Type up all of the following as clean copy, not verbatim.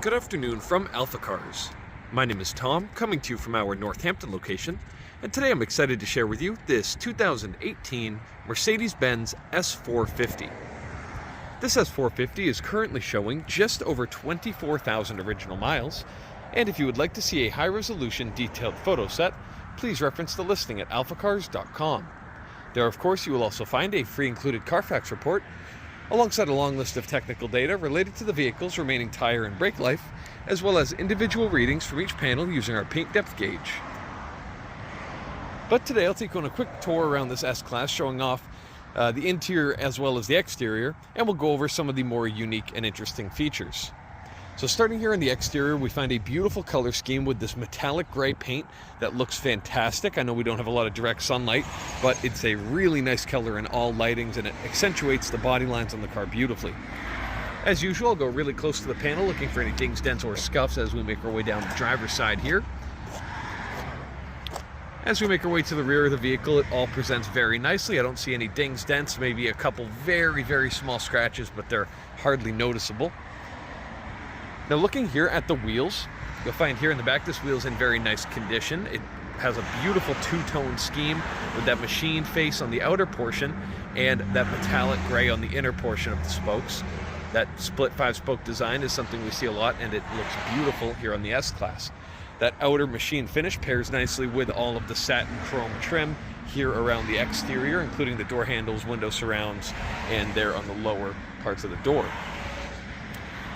Good afternoon from AlphaCars. My name is Tom, coming to you from our Northampton location, and today I'm excited to share with you this 2018 Mercedes-Benz S450. This S450 is currently showing just over 24,000 original miles, and if you would like to see a high-resolution detailed photo set, please reference the listing at alphacars.com. There, of course, you will also find a free included Carfax report, alongside a long list of technical data related to the vehicle's remaining tire and brake life, as well as individual readings from each panel using our paint depth gauge. But today I'll take you on a quick tour around this S-Class, showing off the interior as well as the exterior, and we'll go over some of the more unique and interesting features. So starting here in the exterior, we find a beautiful color scheme with this metallic gray paint that looks fantastic. I know we don't have a lot of direct sunlight, but it's a really nice color in all lightings, and it accentuates the body lines on the car beautifully. As usual, I'll go really close to the panel, looking for any dings, dents, or scuffs as we make our way down the driver's side here. As we make our way to the rear of the vehicle, it all presents very nicely. I don't see any dings, dents, maybe a couple very, very small scratches, but they're hardly noticeable. Now looking here at the wheels, you'll find here in the back, this wheel's in very nice condition. It has a beautiful two-tone scheme with that machined face on the outer portion and that metallic gray on the inner portion of the spokes. That split 5-spoke design is something we see a lot, and it looks beautiful here on the S-Class. That outer machine finish pairs nicely with all of the satin chrome trim here around the exterior, including the door handles, window surrounds, and there on the lower parts of the door.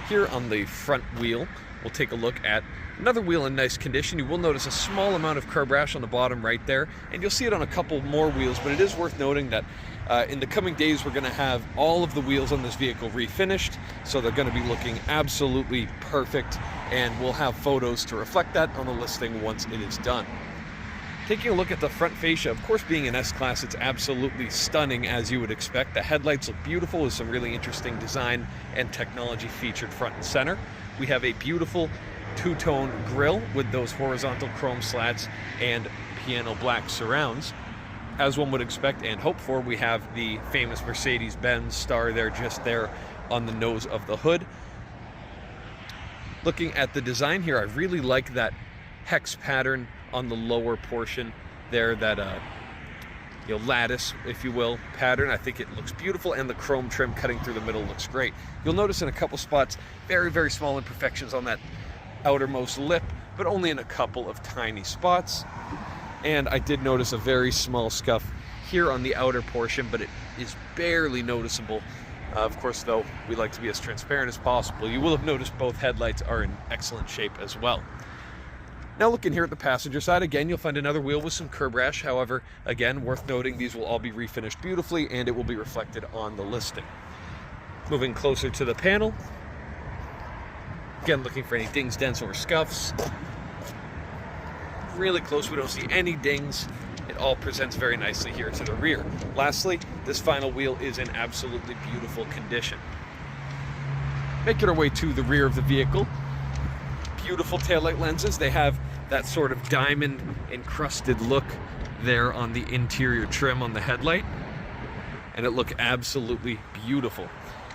Here on the front wheel, we'll take a look at another wheel in nice condition. You will notice a small amount of curb rash on the bottom right there, and you'll see it on a couple more wheels, but it is worth noting that in the coming days we're going to have all of the wheels on this vehicle refinished, so they're going to be looking absolutely perfect, and we'll have photos to reflect that on the listing once it is done. Taking a look at the front fascia, of course, being an S-Class, it's absolutely stunning as you would expect. The headlights look beautiful with some really interesting design and technology featured front and center. We have a beautiful two-tone grille with those horizontal chrome slats and piano black surrounds. As one would expect and hope for, we have the famous Mercedes-Benz star there, just there on the nose of the hood. Looking at the design here, I really like that hex pattern on the lower portion there, that lattice, if you will, pattern. I think it looks beautiful, and the chrome trim cutting through the middle looks great. You'll notice in a couple spots very, very small imperfections on that outermost lip, but only in a couple of tiny spots. And I did notice a very small scuff here on the outer portion, but it is barely noticeable. Of course, though, we like to be as transparent as possible. You will have noticed both headlights are in excellent shape as well. Now looking here at the passenger side, again, you'll find another wheel with some curb rash. However, again, worth noting, these will all be refinished beautifully, and it will be reflected on the listing. Moving closer to the panel, again, looking for any dings, dents, or scuffs. Really close, we don't see any dings. It all presents very nicely here to the rear. Lastly, this final wheel is in absolutely beautiful condition. Making our way to the rear of the vehicle, beautiful taillight lenses. They have that sort of diamond encrusted look there on the interior trim on the headlight, and it looks absolutely beautiful.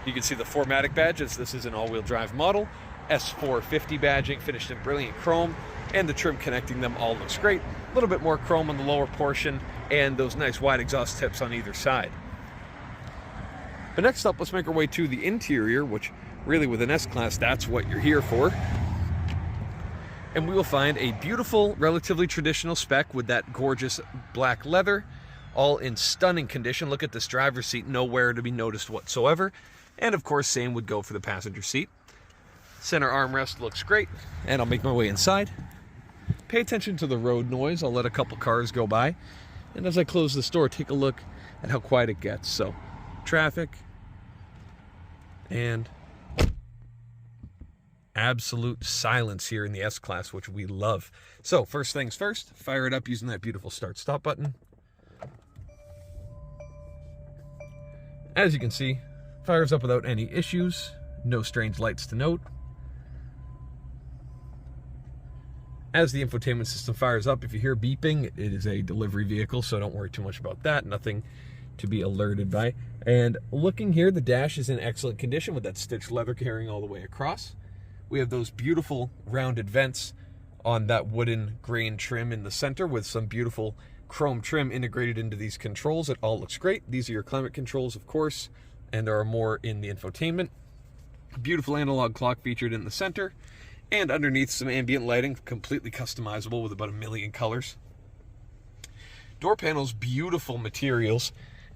You can see the 4MATIC badges. This is an all-wheel drive model. S450 badging finished in brilliant chrome, and the trim connecting them all looks great. A little bit more chrome on the lower portion and those nice wide exhaust tips on either side. But next up, let's make our way to the interior, which really with an S-Class, that's what you're here for. And we will find a beautiful, relatively traditional spec with that gorgeous black leather, all in stunning condition. Look at this driver's seat, nowhere to be noticed whatsoever. And of course, same would go for the passenger seat. Center armrest looks great, and I'll make my way inside. Pay attention to the road noise. I'll let a couple cars go by. And as I close this door, take a look at how quiet it gets. So, traffic, and absolute silence here in the S-Class, which we love. So first things first, fire it up using that beautiful start-stop button. As you can see, fires up without any issues. No strange lights to note. As the infotainment system fires up, if you hear beeping, it is a delivery vehicle, so don't worry too much about that. Nothing to be alerted by. And looking here, the dash is in excellent condition with that stitched leather carrying all the way across. We have those beautiful rounded vents on that wooden grain trim in the center with some beautiful chrome trim integrated into these controls. It all looks great. These are your climate controls, of course, and there are more in the infotainment. Beautiful analog clock featured in the center, and underneath some ambient lighting, completely customizable with about 1 million colors. Door panels, beautiful materials,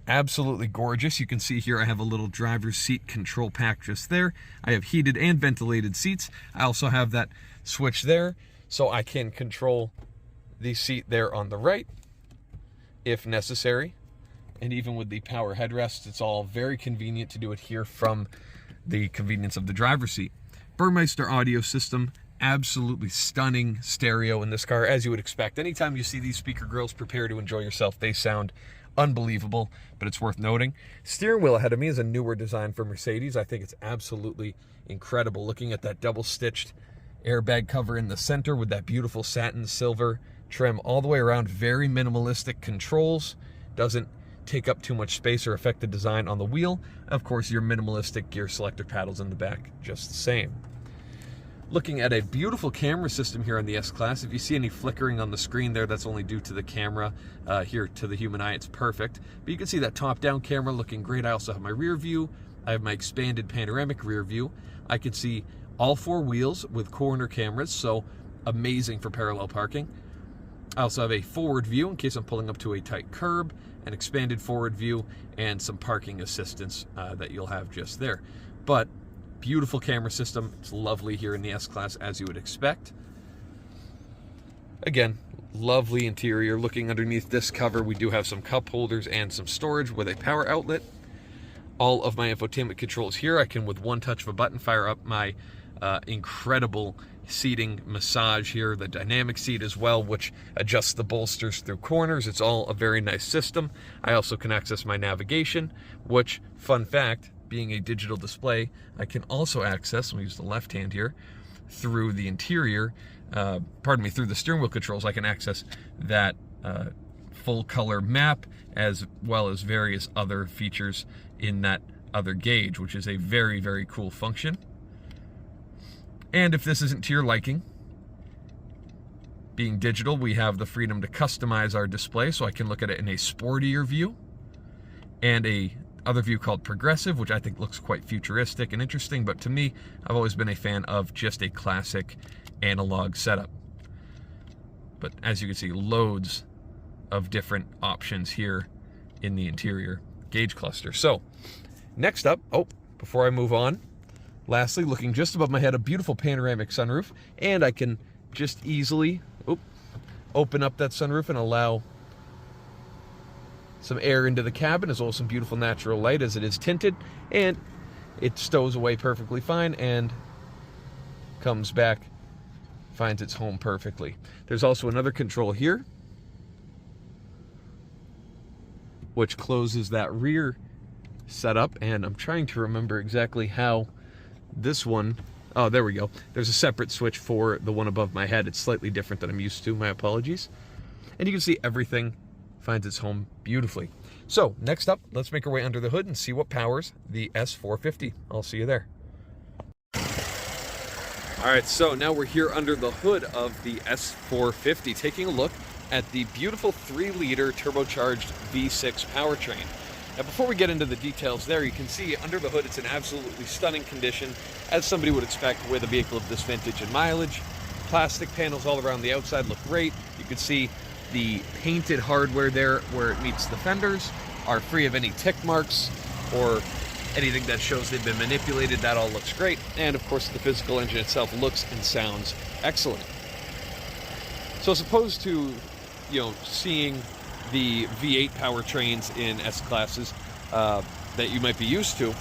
absolutely gorgeous. You can see here I have a little driver's seat control pack just there. I have heated and ventilated seats. I also have that switch there, so I can control the seat there on the right if necessary. And even with the power headrests, it's all very convenient to do it here from the convenience of the driver's seat. Burmeister audio system, absolutely stunning stereo in this car, as you would expect. Anytime you see these speaker grills, prepare to enjoy yourself. They sound unbelievable, but it's worth noting. Steering wheel ahead of me is a newer design for Mercedes. I think it's absolutely incredible. Looking at that double-stitched airbag cover in the center with that beautiful satin silver trim all the way around. Very minimalistic controls. Doesn't take up too much space or affect the design on the wheel. Of course, your minimalistic gear selector paddles in the back, just the same. Looking at a beautiful camera system here on the S-Class. If you see any flickering on the screen there, that's only due to the camera. Here to the human eye, it's perfect. But you can see that top-down camera looking great. I also have my rear view. I have my expanded panoramic rear view. I can see all 4 wheels with corner cameras, so amazing for parallel parking. I also have a forward view in case I'm pulling up to a tight curb, an expanded forward view, and some parking assistance that you'll have just there. But beautiful camera system. It's lovely here in the S-Class, as you would expect. Again, lovely interior. Looking underneath this cover, we do have some cup holders and some storage with a power outlet. All of my infotainment controls here. I can, with one touch of a button, fire up my incredible seating massage here, the dynamic seat as well, which adjusts the bolsters through corners. It's all a very nice system. I also can access my navigation, which, fun fact, being a digital display, I can also access, let me use the left hand here, through the interior, through the steering wheel controls. I can access that full color map as well as various other features in that other gauge, which is a very, very cool function. And if this isn't to your liking, being digital, we have the freedom to customize our display, so I can look at it in a sportier view and a other view called progressive, which I think looks quite futuristic and interesting, but to me, I've always been a fan of just a classic analog setup. But as you can see, loads of different options here in the interior gauge cluster. So next up, before I move on, lastly, looking just above my head, a beautiful panoramic sunroof, and I can just easily open up that sunroof and allow some air into the cabin, as well as some beautiful natural light, as it is tinted, and it stows away perfectly fine and comes back, finds its home perfectly. There's also another control here, which closes that rear setup, and I'm trying to remember exactly how this one, oh, there we go. There's a separate switch for the one above my head. It's slightly different than I'm used to, my apologies. And you can see everything finds its home beautifully. So next up, let's make our way under the hood and see what powers the S450. I'll see you there. All right, so now we're here under the hood of the S450, taking a look at the beautiful 3-liter turbocharged V6 powertrain. Now, before we get into the details there, you can see under the hood it's in absolutely stunning condition, as somebody would expect with a vehicle of this vintage and mileage. Plastic panels all around the outside look great. You can see the painted hardware there where it meets the fenders are free of any tick marks or anything that shows they've been manipulated. That all looks great. And of course, the physical engine itself looks and sounds excellent. So as opposed to, seeing the V8 powertrains in S-Classes that you might be used to,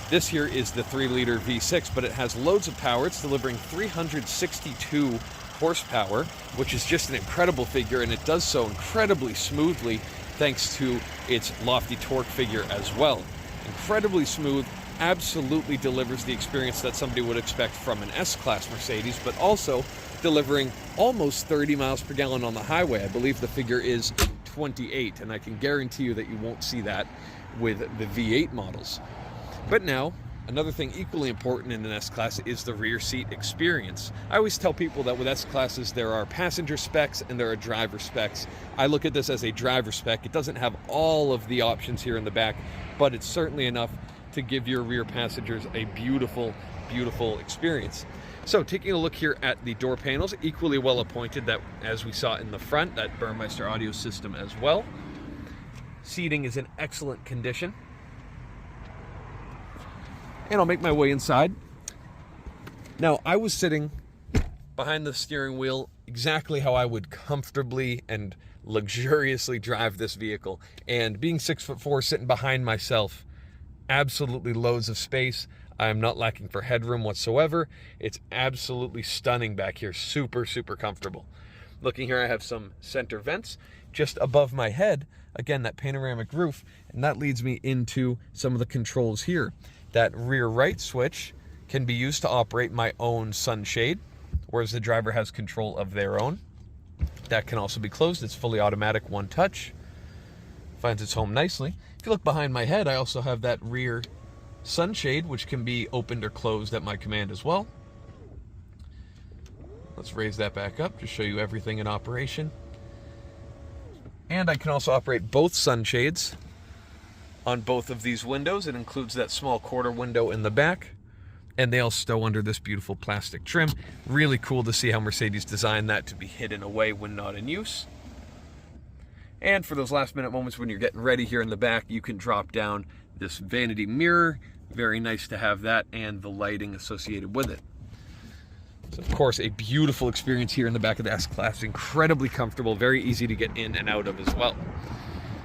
this here is the 3-liter V6, but it has loads of power. It's delivering 362 horsepower, which is just an incredible figure, and it does so incredibly smoothly thanks to its lofty torque figure as well. Incredibly smooth, absolutely delivers the experience that somebody would expect from an S-Class Mercedes, but also delivering almost 30 miles per gallon on the highway. I believe the figure is 28, and I can guarantee you that you won't see that with the V8 models. But now, Another thing equally important in an S-Class is the rear seat experience. I always tell people that with S-Classes there are passenger specs and there are driver specs. I look at this as a driver spec. It doesn't have all of the options here in the back, but it's certainly enough to give your rear passengers a beautiful, beautiful experience. So taking a look here at the door panels, equally well appointed, that as we saw in the front, that Burmeister audio system as well. Seating is in excellent condition. And I'll make my way inside. Now, I was sitting behind the steering wheel exactly how I would comfortably and luxuriously drive this vehicle. And being 6'4", sitting behind myself, absolutely loads of space. I'm not lacking for headroom whatsoever. It's absolutely stunning back here. Super, super comfortable. Looking here, I have some center vents just above my head. Again, that panoramic roof, and that leads me into some of the controls here. That rear right switch can be used to operate my own sunshade, whereas the driver has control of their own. That can also be closed. It's fully automatic, one touch. Finds its home nicely. If you look behind my head, I also have that rear sunshade, which can be opened or closed at my command as well. Let's raise that back up to show you everything in operation. And I can also operate both sunshades on both of these windows. It includes that small quarter window in the back, and they all stow under this beautiful plastic trim. Really cool to see how Mercedes designed that to be hidden away when not in use. And for those last minute moments when you're getting ready here in the back, you can drop down this vanity mirror. Very nice to have that, and the lighting associated with it. So of course, a beautiful experience here in the back of the S-Class. Incredibly comfortable, very easy to get in and out of as well.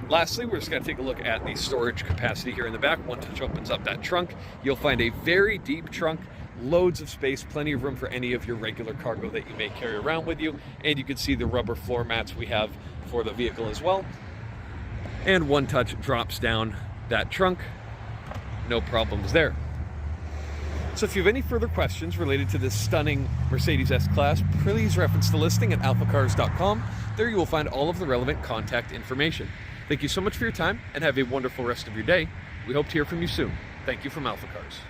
Lastly, we're just going to take a look at the storage capacity here in the back. One touch opens up that trunk. You'll find a very deep trunk, loads of space, plenty of room for any of your regular cargo that you may carry around with you. And you can see the rubber floor mats we have for the vehicle as well. And one touch drops down that trunk. No problems there. So if you have any further questions related to this stunning Mercedes S-Class, please reference the listing at alphacars.com. There you will find all of the relevant contact information. Thank you so much for your time, and have a wonderful rest of your day. We hope to hear from you soon. Thank you from AlphaCars.